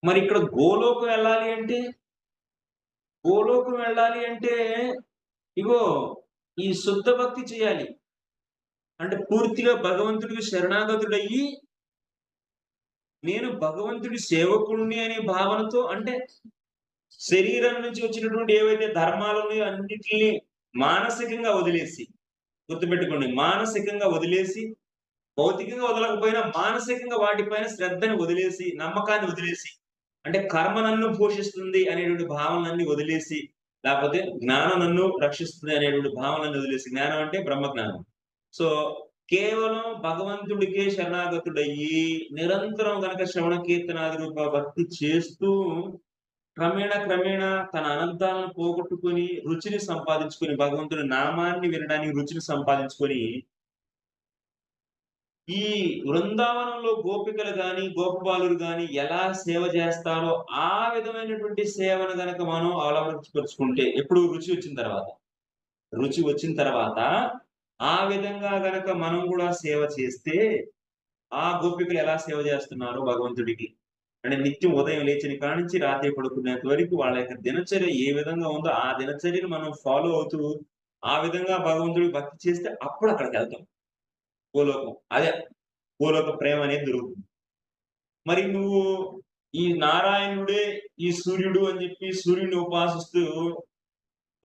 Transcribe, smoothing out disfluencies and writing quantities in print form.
మరి ఇక్కడ గోలోకం వెళ్ళాలి అంటే, గోలోకం వెళ్ళాలి అంటే, ఇగో ఈ శుద్ధ భక్తి చేయాలి. అంటే పూర్తిగా భగవంతుడికి శరణాగతుడయ్యి, నేను భగవంతుడి సేవకుడిని అనే భావనతో అంటే శరీరం నుంచి వచ్చినటువంటి ఏవైతే ధర్మాలున్నాయో అన్నిటిని మానసికంగా వదిలేసి, గుర్తుపెట్టుకోండి మానసికంగా వదిలేసి, భౌతికంగా వదలకపోయినా మానసికంగా వాటిపైన శ్రద్ధని వదిలేసి, నమ్మకాన్ని వదిలేసి, అంటే కర్మ నన్ను పోషిస్తుంది అనేటువంటి భావనలన్నీ వదిలేసి, లేపోతే జ్ఞానం నన్ను రక్షిస్తుంది అనేటువంటి భావనలన్నీ వదిలేసి, జ్ఞానం అంటే బ్రహ్మజ్ఞానం. సో, కేవలం భగవంతుడికే శరణాగతుడయ్యి, నిరంతరం గనక శ్రవణ కీర్తనాది రూప భక్తి చేస్తూ క్రమేణా తన అనంతాలను పోగొట్టుకొని, రుచిని సంపాదించుకొని, భగవంతుడి నామాన్ని వినడానికి రుచిని సంపాదించుకొని, ఈ వృందావనంలో గోపికలు గాని, గోపబాలురు గాని ఎలా సేవ జేస్తారో, ఆ విధమైనటువంటి సేవను గనక మనం అలవరచుపరుచుకుంటే, ఎప్పుడు రుచి వచ్చిన తర్వాత. రుచి వచ్చిన తర్వాత, ఆ విధంగా గనక మనం గూడా సేవ చేస్తే, ఆ గోపికలు ఎలా సేవ జేస్తున్నారో భగవంతుడికి అంటే నిత్యం ఉదయం లేచిన కాడ్నుంచి రాత్రి పడుకునేంత వరకు వాళ్ళ యొక్క దినచర్య ఏ విధంగా ఉందో, ఆ దినచర్యను మనం ఫాలో అవుతూ, ఆ విధంగా భగవంతుడికి భక్తి చేస్తే అప్పుడు అక్కడికెళ్తాం. గోలోకం. అదే గోలోక ప్రేమ అనేది దొరుకుతుంది. మరి నువ్వు ఈ నారాయణుడే ఈ సూర్యుడు అని జెప్పి సూర్యుడిని ఉపాసిస్తూ